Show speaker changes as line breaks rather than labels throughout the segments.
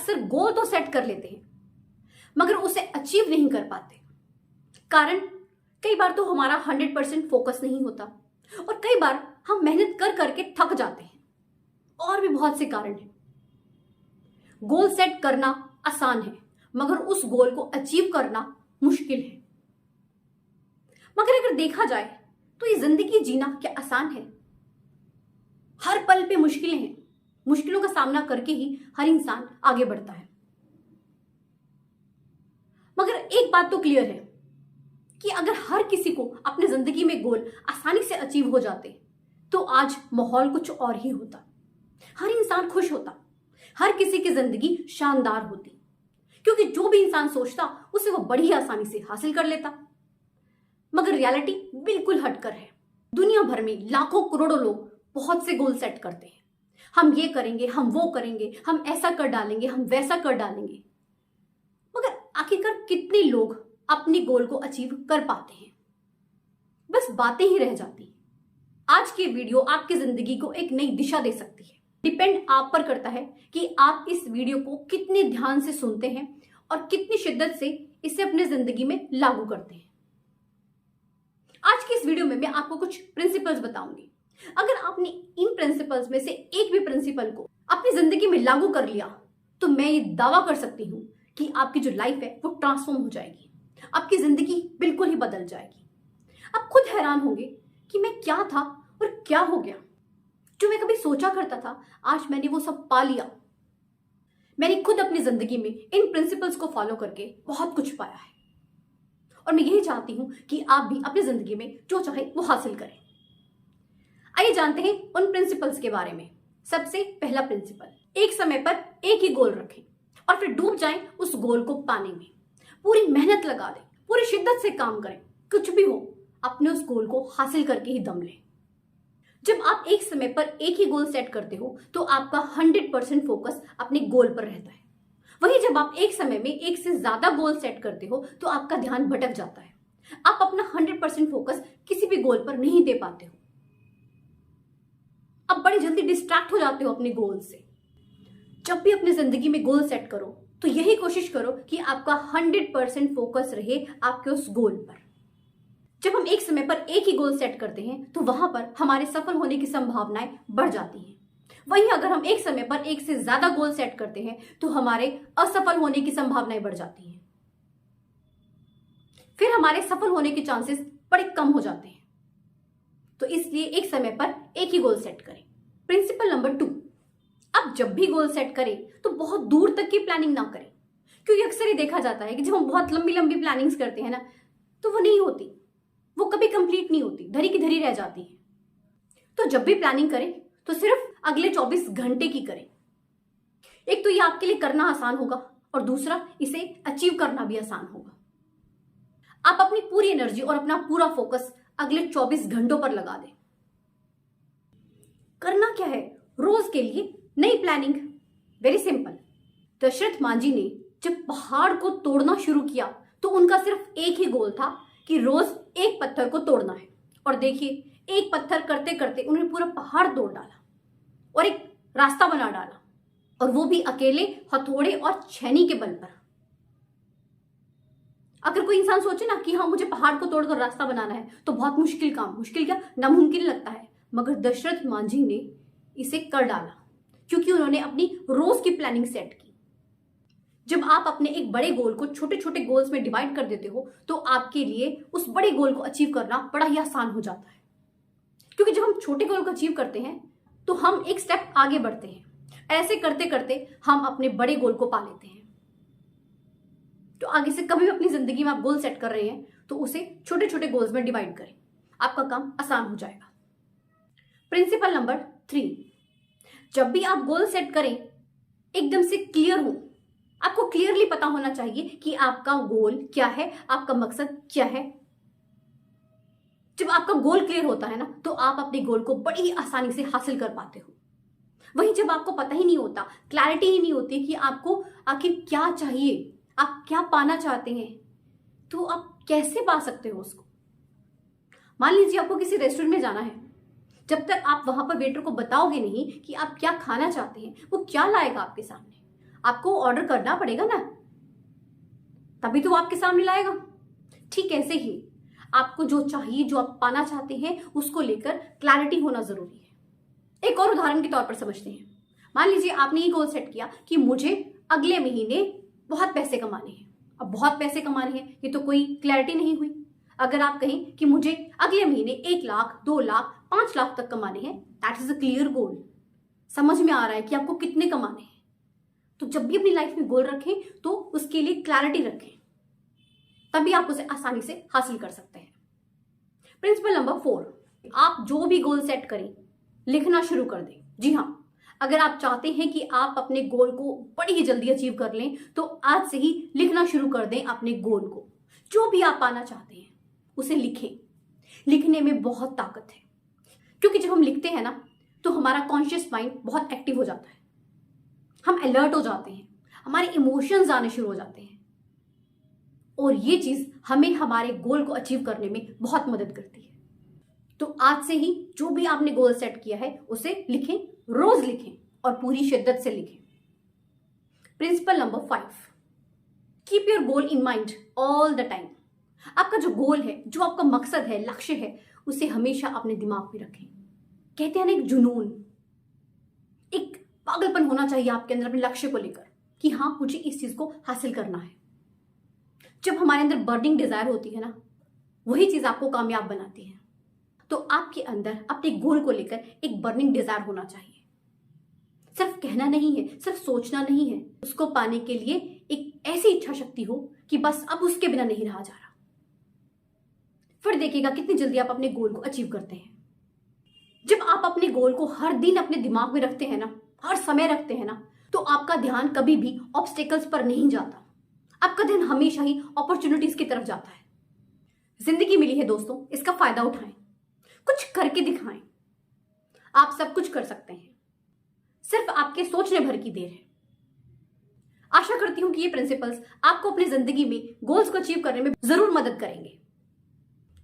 अक्सर गोल तो सेट कर लेते हैं मगर उसे अचीव नहीं कर पाते। कारण कई बार तो हमारा 100% फोकस नहीं होता और कई बार हम मेहनत कर करके थक जाते हैं। और भी बहुत से कारण हैं। गोल सेट करना आसान है मगर उस गोल को अचीव करना मुश्किल है। मगर अगर देखा जाए तो ये जिंदगी जीना क्या आसान है? हर पल पे मुश्किलें हैं। मुश्किलों का सामना करके ही हर इंसान आगे बढ़ता है। मगर एक बात तो क्लियर है कि अगर हर किसी को अपने जिंदगी में गोल आसानी से अचीव हो जाते तो आज माहौल कुछ और ही होता। हर इंसान खुश होता, हर किसी की जिंदगी शानदार होती, क्योंकि जो भी इंसान सोचता उसे वो बड़ी आसानी से हासिल कर लेता। मगर रियलिटी बिल्कुल हटकर है। दुनिया भर में लाखों करोड़ों लोग बहुत से गोल सेट करते हैं। हम ये करेंगे, हम वो करेंगे, हम ऐसा कर डालेंगे, हम वैसा कर डालेंगे। मगर आखिरकार कितने लोग अपने गोल को अचीव कर पाते हैं? बस बातें ही रह जाती। आज की वीडियो आपकी जिंदगी को एक नई दिशा दे सकती है। डिपेंड आप पर करता है कि आप इस वीडियो को कितने ध्यान से सुनते हैं और कितनी शिद्दत से इसे अपने जिंदगी में लागू करते हैं। आज की इस वीडियो में मैं आपको कुछ प्रिंसिपल्स बताऊंगी। अगर आपने इन प्रिंसिपल्स में से एक भी प्रिंसिपल को अपनी जिंदगी में लागू कर लिया तो मैं ये दावा कर सकती हूं कि आपकी जो लाइफ है वो ट्रांसफॉर्म हो जाएगी। आपकी जिंदगी बिल्कुल ही बदल जाएगी। आप खुद हैरान होंगे कि मैं क्या था और क्या हो गया। जो मैं कभी सोचा करता था आज मैंने वो सब पा लिया। मैंने खुद अपनी जिंदगी में इन प्रिंसिपल्स को फॉलो करके बहुत कुछ पाया है और मैं यही चाहती हूं कि आप भी अपनी जिंदगी में जो चाहे वो हासिल करें। आइए जानते हैं उन प्रिंसिपल्स के बारे में। सबसे पहला प्रिंसिपल, एक समय पर एक ही गोल रखें और फिर डूब जाएं उस गोल को पाने में। पूरी मेहनत लगा दें, पूरी शिद्दत से काम करें, कुछ भी हो अपने उस गोल को हासिल करके ही दम लें। जब आप एक समय पर एक ही गोल सेट करते हो तो आपका 100% फोकस अपने गोल पर रहता है। वहीं जब आप एक समय में एक से ज्यादा गोल सेट करते हो तो आपका ध्यान भटक जाता है। आप अपना 100% फोकस किसी भी गोल पर नहीं दे पाते हो। आप बड़ी जल्दी डिस्ट्रैक्ट हो जाते हो अपने गोल से। जब भी अपनी जिंदगी में गोल सेट करो तो यही कोशिश करो कि आपका 100% फोकस रहे आपके उस गोल पर। जब हम एक समय पर एक ही गोल सेट करते हैं तो वहां पर हमारे सफल होने की संभावनाएं बढ़ जाती हैं। वहीं अगर हम एक समय पर एक से ज्यादा गोल सेट करते हैं तो हमारे असफल होने की संभावनाएं बढ़ जाती हैं। फिर हमारे सफल होने के चांसेस बड़े कम हो जाते हैं। तो इसलिए एक समय पर एक ही गोल सेट करें। प्रिंसिपल नंबर 2, अब जब भी गोल सेट करें तो बहुत दूर तक की प्लानिंग ना करें, क्योंकि अक्सर ये देखा जाता है कि जब हम बहुत लंबी लंबी प्लानिंग्स करते हैं ना तो वो नहीं होती, वो कभी कंप्लीट नहीं होती, धरी की धरी रह जाती है। तो जब भी प्लानिंग करें तो सिर्फ अगले 24 घंटे की करें। एक तो ये आपके लिए करना आसान होगा और दूसरा इसे अचीव करना भी आसान होगा। आप अपनी पूरी एनर्जी और अपना पूरा फोकस अगले 24 घंटों पर लगा दें। करना क्या है? रोज के लिए नई planning. Very simple. Dashrath Manjhi ने जब पहाड़ को तोड़ना शुरू किया तो उनका सिर्फ एक ही गोल था कि रोज एक पत्थर को तोड़ना है। और देखिए, एक पत्थर करते करते उन्होंने पूरा पहाड़ तोड़ डाला और एक रास्ता बना डाला, और वो भी अकेले हथौड़े और छेनी के बल पर। अगर कोई इंसान सोचे ना कि हाँ मुझे पहाड़ को तोड़कर रास्ता बनाना है तो बहुत मुश्किल काम, मुश्किल क्या नामुमकिन लगता है, मगर दशरथ मांझी ने इसे कर डाला क्योंकि उन्होंने अपनी रोज की प्लानिंग सेट की। जब आप अपने एक बड़े गोल को छोटे छोटे गोल्स में डिवाइड कर देते हो तो आपके लिए उस बड़े गोल को अचीव करना बड़ा ही आसान हो जाता है। क्योंकि जब हम छोटे गोल को अचीव करते हैं तो हम एक स्टेप आगे बढ़ते हैं। ऐसे करते करते हम अपने बड़े गोल को पा लेते हैं। तो आगे से कभी भी अपनी जिंदगी में आप गोल सेट कर रहे हैं तो उसे छोटे छोटे गोल्स में डिवाइड करें, आपका काम आसान हो जाएगा। प्रिंसिपल नंबर 3, जब भी आप गोल सेट करें एकदम से क्लियर हो। आपको क्लियरली पता होना चाहिए कि आपका गोल क्या है, आपका मकसद क्या है। जब आपका गोल क्लियर होता है ना तो आप अपने गोल को बड़ी आसानी से हासिल कर पाते हो। वहीं जब आपको पता ही नहीं होता, क्लैरिटी ही नहीं होती कि आपको आखिर क्या चाहिए, आप क्या पाना चाहते हैं, तो आप कैसे पा सकते हो उसको। मान लीजिए आपको किसी रेस्टोरेंट में जाना है, जब तक आप वहां पर वेटर को बताओगे नहीं कि आप क्या खाना चाहते हैं, वो क्या लाएगा आपके सामने। आपको ऑर्डर करना पड़ेगा ना, तभी तो वो आपके सामने लाएगा। ठीक ऐसे ही आपको जो चाहिए, जो आप पाना चाहते हैं, उसको लेकर क्लैरिटी होना जरूरी है। एक और उदाहरण के तौर पर समझते हैं। मान लीजिए आपने ये गोल सेट किया कि मुझे अगले महीने बहुत पैसे कमाने हैं। अब बहुत पैसे कमाने हैं, ये तो कोई क्लैरिटी नहीं हुई। अगर आप कहें कि मुझे अगले महीने 1 लाख, 2 लाख, 5 लाख तक कमाने हैं, that is a clear goal. समझ में आ रहा है कि आपको कितने कमाने हैं। तो जब भी अपनी लाइफ में गोल रखें तो उसके लिए क्लैरिटी रखें, तभी आप उसे आसानी से हासिल कर सकते हैं। प्रिंसिपल नंबर 4, आप जो भी गोल सेट करें लिखना शुरू कर दें। जी हाँ, अगर आप चाहते हैं कि आप अपने गोल को बड़ी ही जल्दी अचीव कर लें तो आज से ही लिखना शुरू कर दें अपने गोल को। जो भी आप पाना चाहते हैं उसे लिखें। लिखने में बहुत ताकत है, क्योंकि जब हम लिखते हैं ना तो हमारा कॉन्शियस माइंड बहुत एक्टिव हो जाता है। हम अलर्ट हो जाते हैं, हमारे इमोशंस आने शुरू हो जाते हैं, और ये चीज हमें हमारे गोल को अचीव करने में बहुत मदद करती है। तो आज से ही जो भी आपने गोल सेट किया है उसे लिखें, रोज लिखें और पूरी शिद्दत से लिखें। Principle number 5, keep your goal in mind all the time. आपका जो गोल है, जो आपका मकसद है, लक्ष्य है, उसे हमेशा अपने दिमाग में रखें। कहते हैं ना, एक जुनून, एक पागलपन होना चाहिए आपके अंदर अपने लक्ष्य को लेकर कि हाँ, मुझे इस चीज को हासिल करना है। जब हमारे अंदर बर्निंग डिजायर होती है ना, वही चीज आपको कामयाब बनाती है। तो आपके अंदर अपने गोल को लेकर एक बर्निंग डिजायर होना चाहिए। सिर्फ कहना नहीं है, सिर्फ सोचना नहीं है, उसको पाने के लिए एक ऐसी इच्छा शक्ति हो कि बस अब उसके बिना नहीं रहा जा रहा। फिर देखिएगा कितनी जल्दी आप अपने गोल को अचीव करते हैं। जब आप अपने गोल को हर दिन अपने दिमाग में रखते हैं ना, हर समय रखते हैं ना, तो आपका ध्यान कभी भी ऑब्स्टेकल्स पर नहीं जाता। आपका ध्यान हमेशा ही अपॉर्चुनिटीज की तरफ जाता है। जिंदगी मिली है दोस्तों, इसका फायदा उठाएं, कुछ करके दिखाएं। आप सब कुछ कर सकते हैं, सिर्फ आपके सोचने भर की देर है। आशा करती हूं कि ये प्रिंसिपल्स आपको अपनी जिंदगी में गोल्स को अचीव करने में जरूर मदद करेंगे।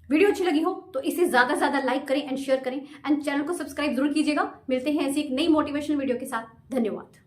वीडियो अच्छी लगी हो तो इसे ज्यादा से ज्यादा लाइक करें एंड शेयर करें, एंड चैनल को सब्सक्राइब जरूर कीजिएगा। मिलते हैं ऐसी एक नई मोटिवेशनल वीडियो के साथ। धन्यवाद।